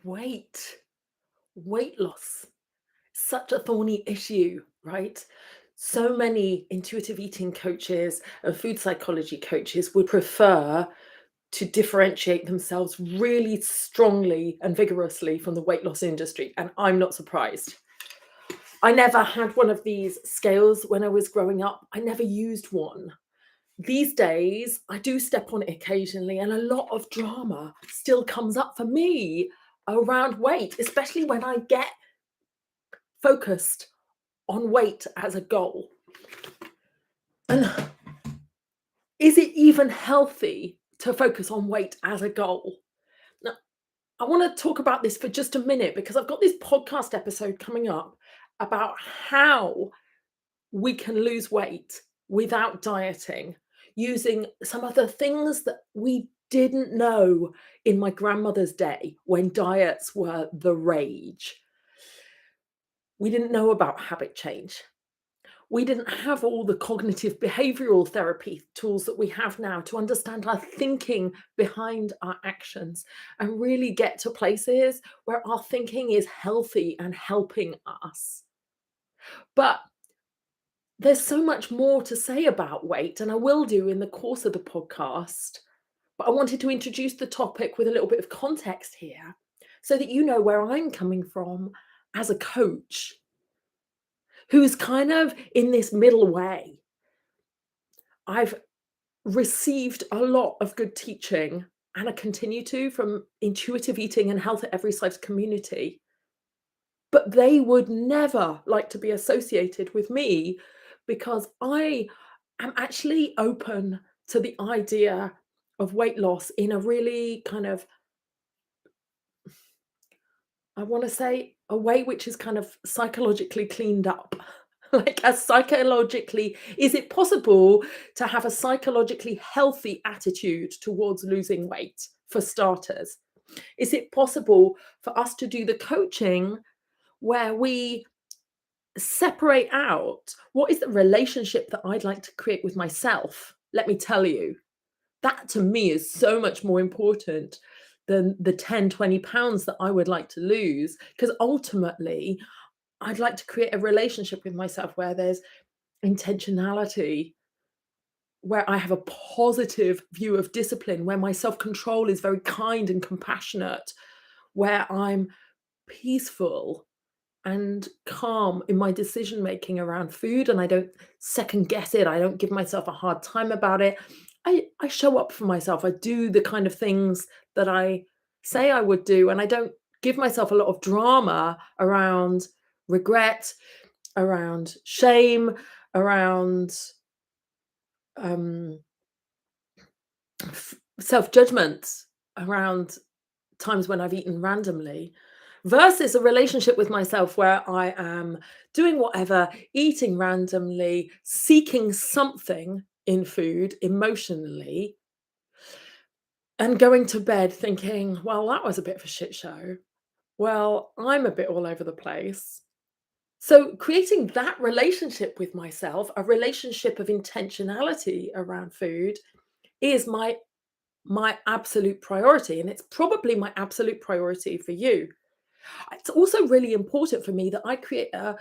Weight, weight loss, such a thorny issue, right? So many intuitive eating coaches and food psychology coaches would prefer to differentiate themselves really strongly and vigorously from the weight loss industry. And I'm not surprised. I never had one of these scales when I was growing up. I never used one. These days, I do step on it occasionally, and a lot of drama still comes up for me around weight, especially when I get focused on weight as a goal. And is it even healthy to focus on weight as a goal? Now, I want to talk about this for just a minute because I've got this podcast episode coming up about how we can lose weight without dieting using some of the things that we didn't know in my grandmother's day when diets were the rage. We didn't know about habit change. We didn't have all the cognitive behavioral therapy tools that we have now to understand our thinking behind our actions and really get to places where our thinking is healthy and helping us. But there's so much more to say about weight, and I will do in the course of the podcast. But I wanted to introduce the topic with a little bit of context here so that you know where I'm coming from as a coach who's kind of in this middle way. I've received a lot of good teaching, and I continue to, from intuitive eating and health at every size community. But they would never like to be associated with me because I am actually open to the idea of weight loss in a really kind of, I want to say, a way which is kind of psychologically cleaned up. Like, as psychologically, is it possible to have a psychologically healthy attitude towards losing weight, for starters? Is it possible for us to do the coaching where we separate out what is the relationship that I'd like to create with myself? Let me tell you, that to me is so much more important than the 10, 20 pounds that I would like to lose. Because ultimately, I'd like to create a relationship with myself where there's intentionality, where I have a positive view of discipline, where my self control is very kind and compassionate, where I'm peaceful and calm in my decision making around food, and I don't second guess it. I don't give myself a hard time about it. I show up for myself. I do the kind of things that I say I would do, and I don't give myself a lot of drama around regret, around shame, around um, self judgment, around times when I've eaten randomly, versus a relationship with myself where I am doing whatever, eating randomly, seeking something in food emotionally, and going to bed thinking, well, that was a bit of a shit show. Well, I'm a bit all over the place. So, creating that relationship with myself, a relationship of intentionality around food, is my absolute priority, and it's probably my absolute priority for you. It's also really important for me that I create a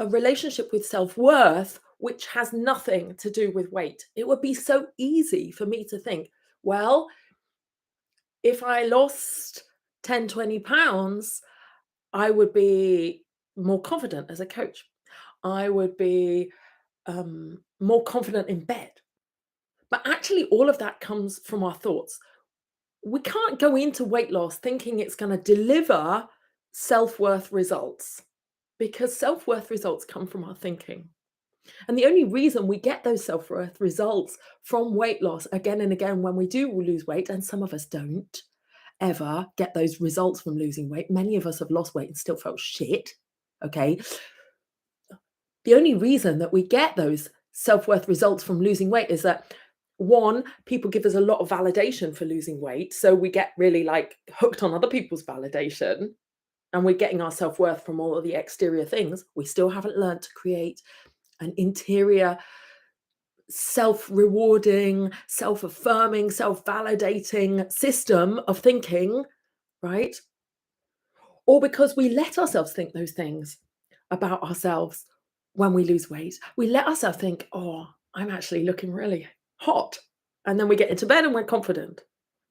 relationship with self-worth which has nothing to do with weight. It would be so easy for me to think, well, if I lost 10, 20 pounds, I would be more confident as a coach. I would be more confident in bed. But actually, all of that comes from our thoughts. We can't go into weight loss thinking it's going to deliver self-worth results, because self-worth results come from our thinking. And the only reason we get those self-worth results from weight loss again and again when we do lose weight, and some of us don't ever get those results from losing weight. Many of us have lost weight and still felt shit. Okay. The only reason that we get those self-worth results from losing weight is that, one, people give us a lot of validation for losing weight. So we get really like hooked on other people's validation, and we're getting our self-worth from all of the exterior things. We still haven't learned to create an interior, self-rewarding, self-affirming, self-validating system of thinking, right? or because we let ourselves think those things about ourselves when we lose weight. We let ourselves think, oh, I'm actually looking really hot. And then we get into bed and we're confident.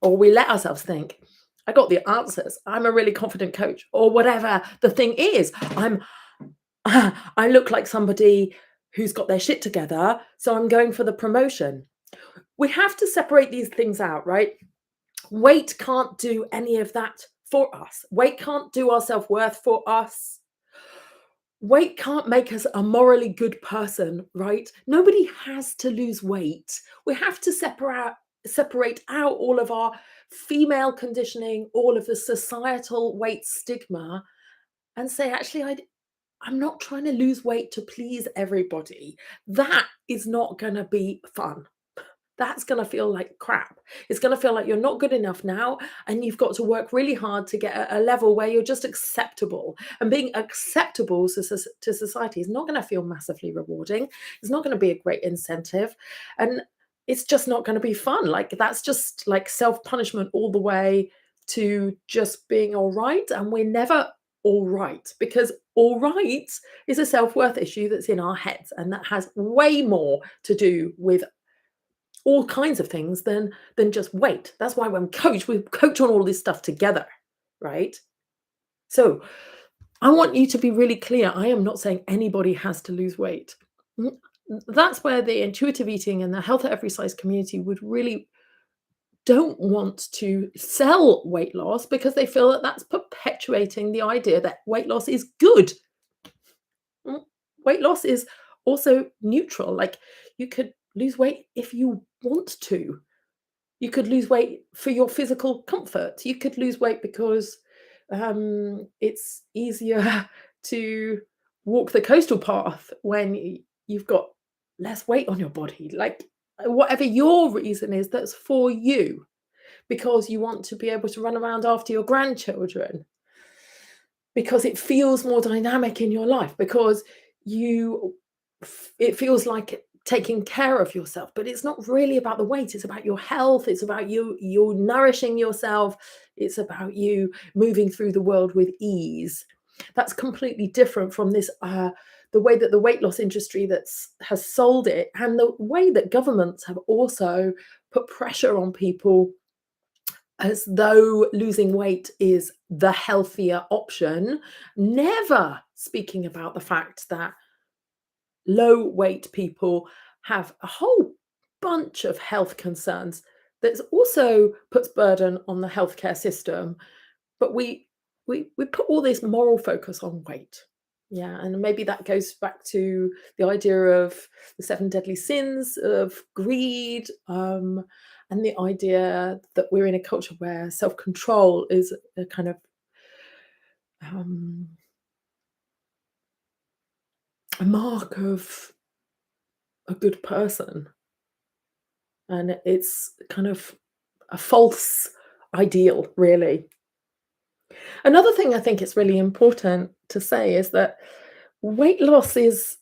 Or we let ourselves think, I got the answers. I'm a really confident coach, or whatever the thing is. I look like somebody who's got their shit together, so I'm going for the promotion. We have to separate these things out, right? Weight can't do any of that for us. Weight can't do our self-worth for us. Weight can't make us a morally good person, right? Nobody has to lose weight. We have to separate out all of our female conditioning, all of the societal weight stigma, and say, actually, I'm not trying to lose weight to please everybody. That is not going to be fun. That's going to feel like crap. It's going to feel like you're not good enough now, and you've got to work really hard to get a level where you're just acceptable. And being acceptable to society is not going to feel massively rewarding. It's not going to be a great incentive. And it's just not going to be fun. Like, that's just like self-punishment all the way to just being all right. And we're never all right, because all right is a self-worth issue that's in our heads, and that has way more to do with all kinds of things than just weight. That's why when we coach on all this stuff together, right? So I want you to be really clear. I am not saying anybody has to lose weight. That's where the intuitive eating and the health at every size community would really don't want to sell weight loss, because they feel that that's perpetuating the idea that weight loss is good. Weight loss is also neutral. Like, you could lose weight if you want to. You could lose weight for your physical comfort. You could lose weight because it's easier to walk the coastal path when you've got less weight on your body. Like, whatever your reason is, that's for you, because you want to be able to run around after your grandchildren, because it feels more dynamic in your life, because it feels like taking care of yourself. But it's not really about the weight. It's about your health. It's about you nourishing yourself. It's about you moving through the world with ease. That's completely different from this the way that the weight loss industry has sold it, and the way that governments have also put pressure on people, as though losing weight is the healthier option, never speaking about the fact that low weight people have a whole bunch of health concerns that also puts burden on the healthcare system. But we put all this moral focus on weight. Yeah, and maybe that goes back to the idea of the seven deadly sins of greed, and the idea that we're in a culture where self-control is a kind of um, a mark of a good person, and it's kind of a false ideal, really. Another thing I think it's really important to say is that weight loss is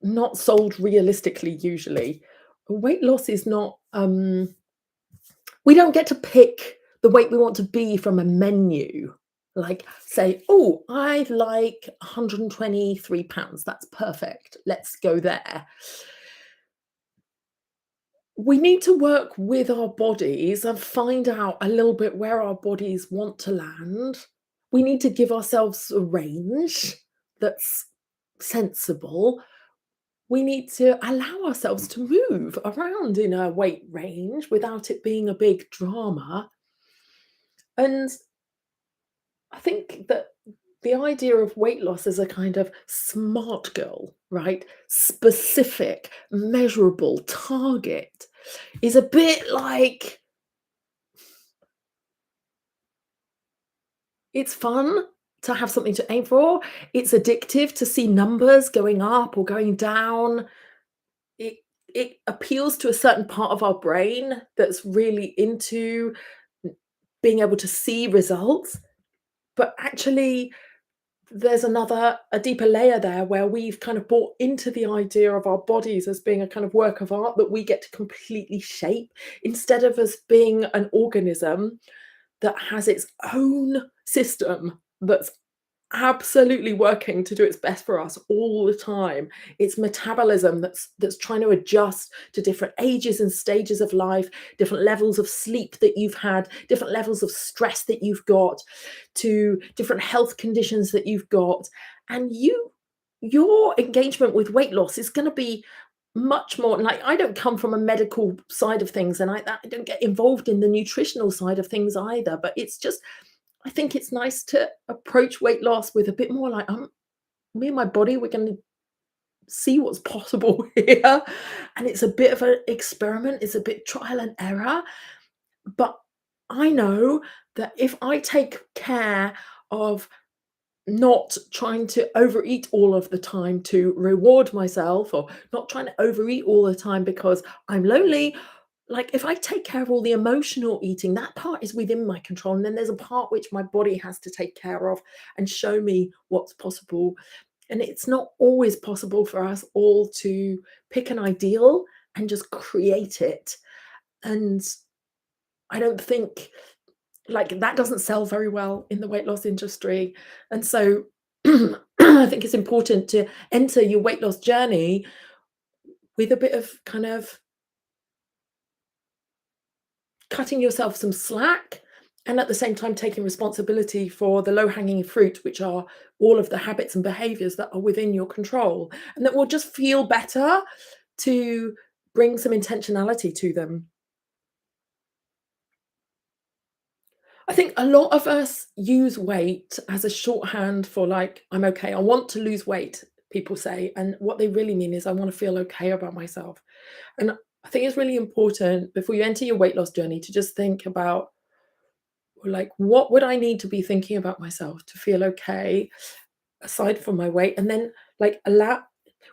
not sold realistically usually. Weight loss is not, we don't get to pick the weight we want to be from a menu. Like, say, oh, I like 123 pounds. That's perfect. Let's go there. We need to work with our bodies and find out a little bit where our bodies want to land. We need to give ourselves a range that's sensible. We need to allow ourselves to move around in a weight range without it being a big drama. And I think that the idea of weight loss as a kind of smart goal, right? Specific, measurable target is a bit like, it's fun to have something to aim for. It's addictive to see numbers going up or going down. It it appeals to a certain part of our brain that's really into being able to see results. But actually, there's a deeper layer there, where we've kind of bought into the idea of our bodies as being a kind of work of art that we get to completely shape, instead of us being an organism that has its own system that's absolutely working to do its best for us all the time. It's metabolism that's trying to adjust to different ages and stages of life, different levels of sleep that you've had, different levels of stress that you've got, to different health conditions that you've got. And your engagement with weight loss is going to be much more like, I don't come from a medical side of things, and I don't get involved in the nutritional side of things either, but it's just, I think it's nice to approach weight loss with a bit more like, me and my body, we're going to see what's possible here. And it's a bit of an experiment, it's a bit trial and error. But I know that if I take care of not trying to overeat all of the time to reward myself, or not trying to overeat all the time because I'm lonely. Like, if I take care of all the emotional eating, that part is within my control. And then there's a part which my body has to take care of and show me what's possible. And it's not always possible for us all to pick an ideal and just create it. And I don't think, like, that doesn't sell very well in the weight loss industry. And so I think it's important to enter your weight loss journey with a bit of kind of cutting yourself some slack, and at the same time taking responsibility for the low hanging fruit, which are all of the habits and behaviors that are within your control and that will just feel better, to bring some intentionality to them. I think a lot of us use weight as a shorthand for, like, I'm okay, I want to lose weight, people say. And what they really mean is, I want to feel okay about myself. And I think it's really important before you enter your weight loss journey to just think about, like, what would I need to be thinking about myself to feel okay aside from my weight? And then, like, allow,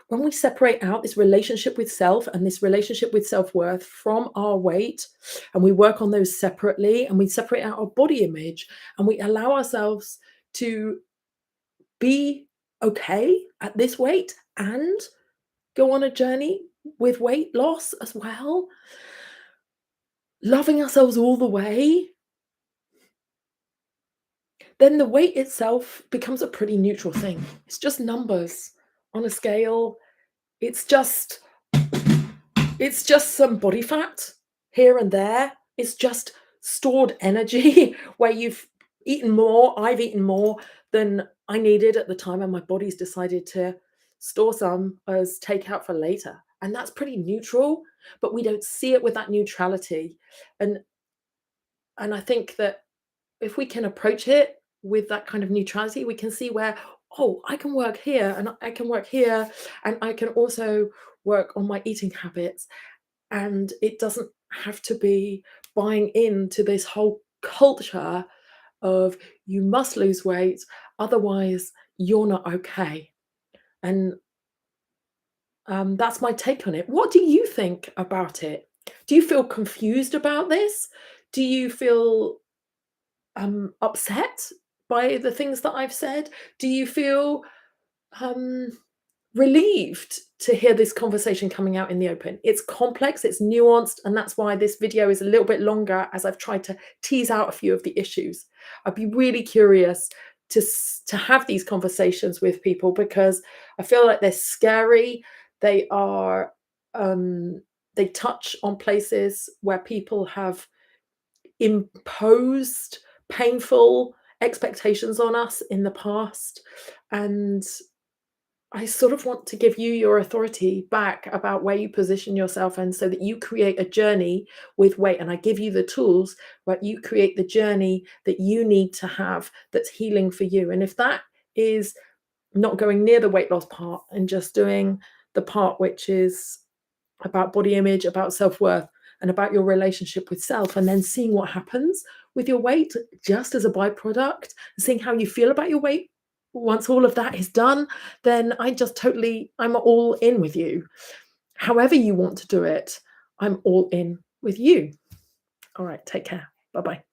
when we separate out this relationship with self and this relationship with self-worth from our weight, and we work on those separately, and we separate out our body image, and we allow ourselves to be okay at this weight and go on a journey with weight loss as well, loving ourselves all the way, then the weight itself becomes a pretty neutral thing. It's just numbers on a scale. It's just it's just some body fat here and there. It's just stored energy where you've eaten more, I've eaten more than I needed at the time, and my body's decided to store some as takeout for later. And that's pretty neutral, but we don't see it with that neutrality. And I think that if we can approach it with that kind of neutrality, we can see where, oh, I can work here and I can work here, and I can also work on my eating habits. And it doesn't have to be buying into this whole culture of, you must lose weight, otherwise you're not okay. And that's my take on it. What do you think about it? Do you feel confused about this? Do you feel upset by the things that I've said? Do you feel um, relieved to hear this conversation coming out in the open? It's complex, it's nuanced, and that's why this video is a little bit longer, as I've tried to tease out a few of the issues. I'd be really curious to have these conversations with people, because I feel like they're scary. They are they touch on places where people have imposed painful expectations on us in the past. And I sort of want to give you your authority back about where you position yourself, and so that you create a journey with weight. And I give you the tools where you create the journey that you need to have, that's healing for you. And if that is not going near the weight loss part and just doing the part which is about body image, about self-worth, and about your relationship with self, and then seeing what happens with your weight just as a byproduct, seeing how you feel about your weight once all of that is done, then I'm all in with you. However you want to do it, I'm all in with you. All right, take care. Bye bye.